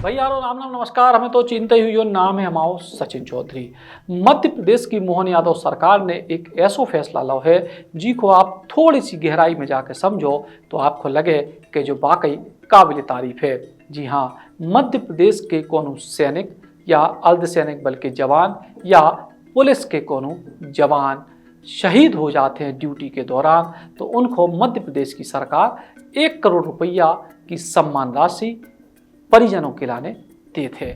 भाई यारो राम राम नमस्कार। हमें तो चिंता हुई नाम है हमारो सचिन चौधरी। मध्य प्रदेश की मोहन यादव सरकार ने एक ऐसा फैसला लो है जी को आप थोड़ी सी गहराई में जाकर समझो तो आपको लगे कि जो वाकई काबिल तारीफ है। जी हाँ, मध्य प्रदेश के कोनो सैनिक या अर्धसैनिक बल के जवान या पुलिस के कोनो जवान शहीद हो जाते हैं ड्यूटी के दौरान तो उनको मध्य प्रदेश की सरकार 1 करोड़ रुपया की सम्मान राशि परिजनों के लाने देते थे।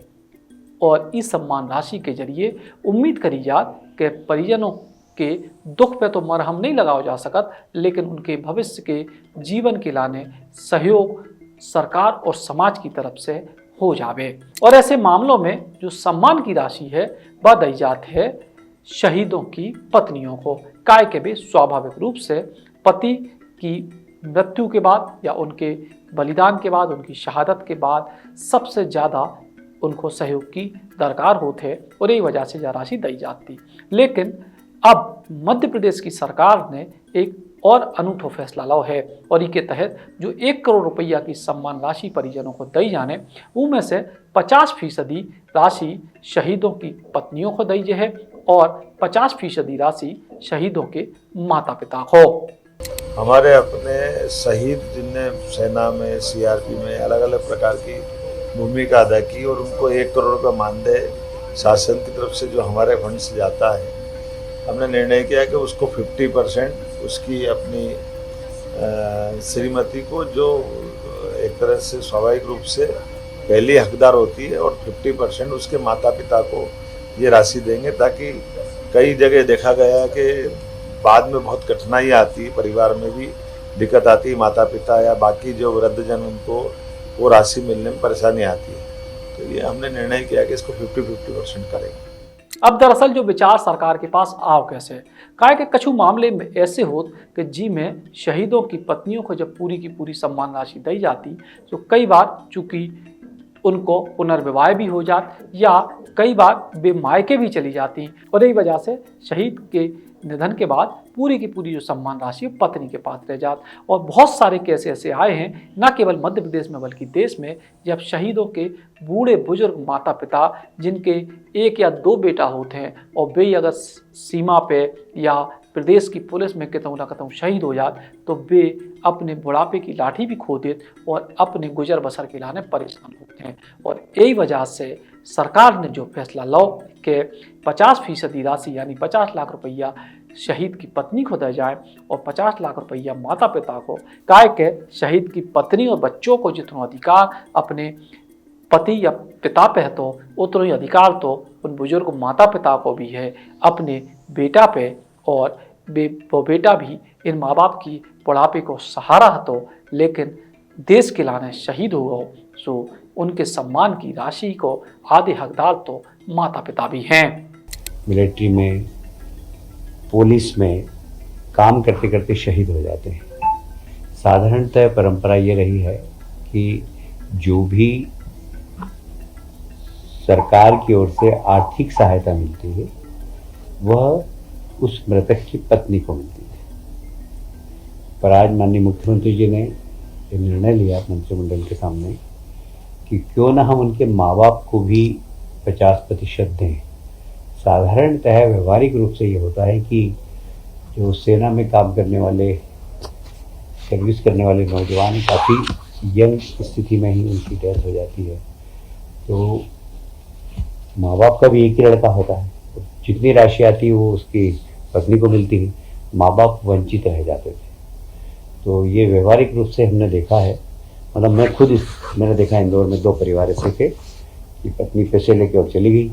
और इस सम्मान राशि के जरिए उम्मीद करी जात कि परिजनों के दुख पे तो मरहम नहीं लगाया जा सकत, लेकिन उनके भविष्य के जीवन के लाने सहयोग सरकार और समाज की तरफ से हो जावे। और ऐसे मामलों में जो सम्मान की राशि है वह दी जाती है शहीदों की पत्नियों को। काय के भी स्वाभाविक रूप से पति की मृत्यु के बाद या उनके बलिदान के बाद, उनकी शहादत के बाद सबसे ज़्यादा उनको सहयोग की दरकार होते और यही वजह से यह राशि दी जाती। लेकिन अब मध्य प्रदेश की सरकार ने एक और अनूठा फैसला लो है और इसके तहत जो 1 करोड़ रुपया की सम्मान राशि परिजनों को दी जाने उनमें से 50% राशि शहीदों की पत्नियों को दी है और 50% राशि शहीदों के माता पिता को। हमारे अपने शहीद जिनने सेना में, सीआरपी में अलग अलग प्रकार की भूमिका अदा की और उनको 1 करोड़ का मानदेय शासन की तरफ से जो हमारे फंड से जाता है, हमने निर्णय किया कि उसको 50% उसकी अपनी श्रीमती को, जो एक तरह से स्वाभाविक रूप से पहली हकदार होती है, और 50% उसके माता पिता को ये राशि देंगे, ताकि कई जगह देखा गया कि बाद में बहुत कठिनाई आती है, परिवार में भी दिक्कत आती है, माता पिता या बाकी जो वृद्धजन उनको वो राशि मिलने में परेशानी आती है। तो ये हमने निर्णय किया कि इसको 50% करेंगे। अब दरअसल जो विचार सरकार के पास आओ कैसे काहे के कछु मामले में ऐसे होत कि जी में शहीदों की पत्नियों को जब पूरी की पूरी सम्मान राशि दी जाती तो कई बार चूंकि उनको पुनर्विवाह भी हो जात या कई बार वे मायके भी चली जाती और यही वजह से शहीद के निधन के बाद पूरी की पूरी जो सम्मान राशि पत्नी के पास रह जात। और बहुत सारे केस ऐसे आए हैं न केवल मध्य प्रदेश में बल्कि देश में, जब शहीदों के बूढ़े बुजुर्ग माता पिता जिनके 1 या 2 बेटा होते हैं और वे अगर सीमा पे या प्रदेश की पुलिस में कितों न कितों शहीद हो जात तो वे अपने बुढ़ापे की लाठी भी खो देते और अपने गुजर बसर के लाने परेशान होते हैं। और यही वजह से सरकार ने जो फैसला लो कि 50% राशि यानी 50 लाख रुपया शहीद की पत्नी को दिया जाए और 50 लाख रुपया माता पिता को, काय के शहीद की पत्नी और बच्चों को जितना अधिकार अपने पति या पिता पे है तो उतना ही अधिकार तो उन बुजुर्ग माता पिता को भी है अपने बेटा पे, और वो बेटा भी इन माँ बाप की बुढ़ापे को सहारा है तो लेकिन देश के लाने शहीद हो सो उनके सम्मान की राशि को आधे हकदार तो माता पिता भी हैं। मिलिट्री में, पुलिस में काम करते करते शहीद हो जाते हैं। साधारणतः परंपरा ये रही है कि जो भी सरकार की ओर से आर्थिक सहायता मिलती है वह उस मृतक की पत्नी को मिलती है। पर आज माननीय मुख्यमंत्री जी ने ये निर्णय लिया मंत्रिमंडल के सामने कि क्यों ना हम उनके माँ बाप को भी 50% दें। साधारणतः व्यवहारिक रूप से ये होता है कि जो सेना में काम करने वाले, सर्विस करने वाले नौजवान काफ़ी यंग स्थिति में ही उनकी डेथ हो जाती है, तो माँ बाप का भी एक ही लड़का होता है, तो जितनी राशि आती है वो उसकी पत्नी को मिलती है, माँ बाप वंचित रह जाते थे। तो ये व्यवहारिक रूप से हमने देखा है, मतलब मैं खुद मैंने देखा इंदौर में 2 परिवार ऐसे थे कि पत्नी पैसे लेके और चली गई,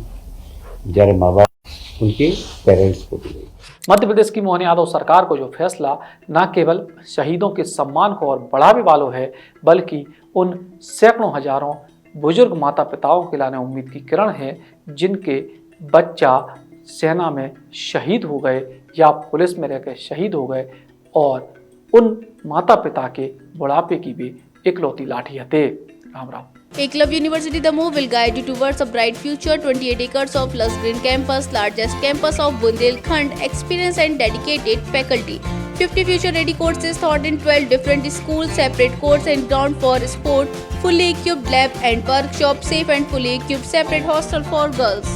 जरा माँ बाप उनके पेरेंट्स को भी गई। मध्य प्रदेश की मोहन यादव सरकार को जो फैसला न केवल शहीदों के सम्मान को और बढ़ावे वालों है बल्कि उन सैकड़ों हजारों बुजुर्ग माता पिताओं के लाने उम्मीद की किरण है जिनके बच्चा सेना में शहीद हो गए या पुलिस में रहकर शहीद हो गए और उन माता पिता के बुढ़ापे की भी इकलौती लाठी हते। Ram Ram. Eklavya University Damoh will guide you towards a bright future. 28 acres of lush green campus, largest campus of Bundelkhand, experienced and dedicated faculty. 50 future-ready courses taught in 12 different schools, separate courts and ground for sport, fully equipped lab and workshop, safe and fully equipped separate hostel for girls.